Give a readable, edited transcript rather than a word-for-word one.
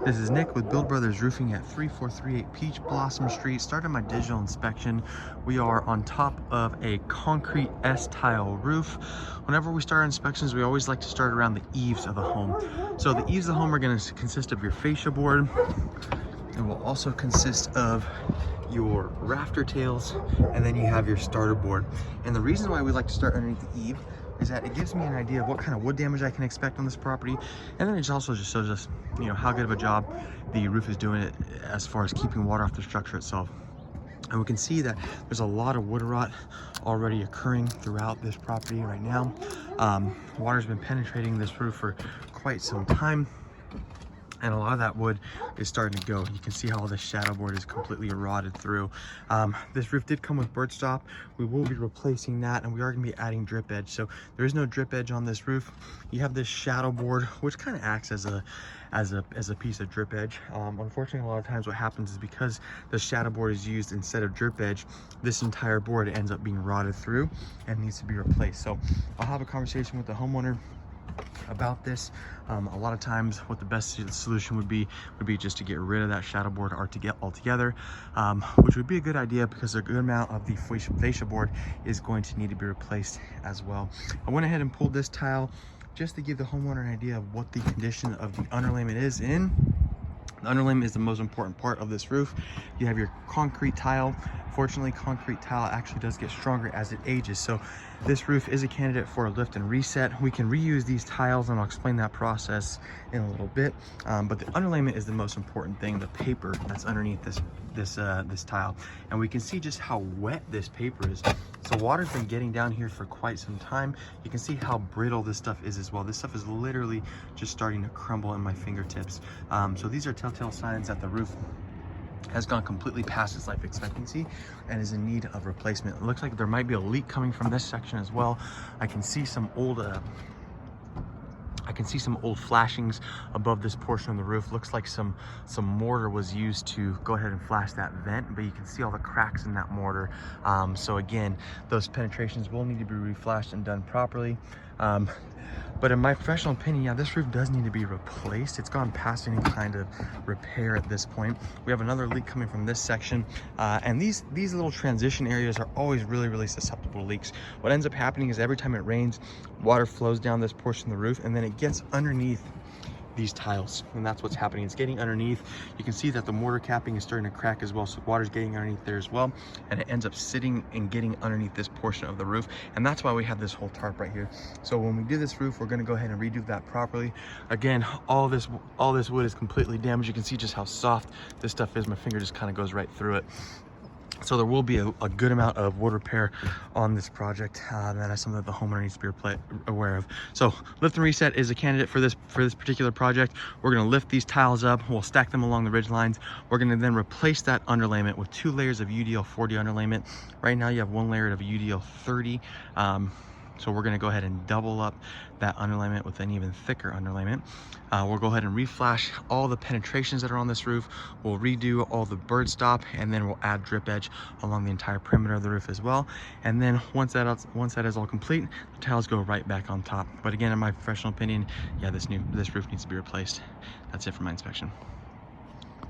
This is Nick with Build Brothers Roofing at 3438 Peach Blossom Street. Started my digital inspection. We are on top of a concrete S-tile roof. Whenever we start our inspections, we always like to start around the eaves of the home. So the eaves of the home are going to consist of your fascia board. It will also consist of your rafter tails, and then you have your starter board. And the reason why we like to start underneath the eave is that it gives me an idea of what kind of wood damage I can expect on this property, and then it also just shows us, you know, how good of a job the roof is doing it as far as keeping water off the structure itself. And we can see that there's a lot of wood rot already occurring throughout this property right now. Water's been penetrating this roof for quite some time, and a lot of that wood is starting to go. You can see how all the shadow board is completely rotted through. This roof did come with bird stop. We will be replacing that, and we are going to be adding drip edge. So there is no drip edge on this roof. You have this shadow board, which kind of acts as a piece of drip edge. Unfortunately, a lot of times what happens is because the shadow board is used instead of drip edge, this entire board ends up being rotted through and needs to be replaced. So I'll have a conversation with the homeowner about this. A lot of times what the best solution would be just to get rid of that shadow board altogether, which would be a good idea because a good amount of the fascia board is going to need to be replaced as well. I went ahead and pulled this tile just to give the homeowner an idea of what the condition of the underlayment is in. The underlayment is the most important part of this roof. You have your concrete tile. Fortunately, concrete tile actually does get stronger as it ages. So this roof is a candidate for a lift and reset. We can reuse these tiles, and I'll explain that process in a little bit. But the underlayment is the most important thing, the paper that's underneath this tile. And we can see just how wet this paper is. So water's been getting down here for quite some time. You can see how brittle this stuff is as well. This stuff is literally just starting to crumble in my fingertips. So these are telltale signs that the roof has gone completely past its life expectancy and is in need of replacement. It looks like there might be a leak coming from this section as well. I can see some old flashings above this portion of the roof. Looks like some mortar was used to go ahead and flash that vent, but you can see all the cracks in that mortar. So again, those penetrations will need to be reflashed and done properly. But in my professional opinion, yeah, this roof does need to be replaced. It's gone past any kind of repair at this point. We have another leak coming from this section, and these little transition areas are always really susceptible to leaks. What ends up happening is every time it rains, water flows down this portion of the roof, and then it gets underneath these tiles, and that's what's happening. It's getting underneath. You can see that the mortar capping is starting to crack as well, so water's getting underneath there as well, and it ends up sitting and getting underneath this portion of the roof, and that's why we have this whole tarp right here. So when we do this roof, we're going to go ahead and redo that properly. Again, all this wood is completely damaged. You can see just how soft this stuff is. My finger just kind of goes right through it. So there will be a good amount of wood repair on this project. That is something that the homeowner needs to be aware of. So lift and reset is a candidate for this particular project. We're going to lift these tiles up. We'll stack them along the ridge lines. We're going to then replace that underlayment with 2 layers of UDL 40 underlayment. Right now you have 1 layer of UDL 30. So we're going to go ahead and double up that underlayment with an even thicker underlayment. We'll go ahead and reflash all the penetrations that are on this roof. We'll redo all the bird stop, and then we'll add drip edge along the entire perimeter of the roof as well. And then once that is all complete, the tiles go right back on top. But again, in my professional opinion, yeah, this roof needs to be replaced. That's it for my inspection.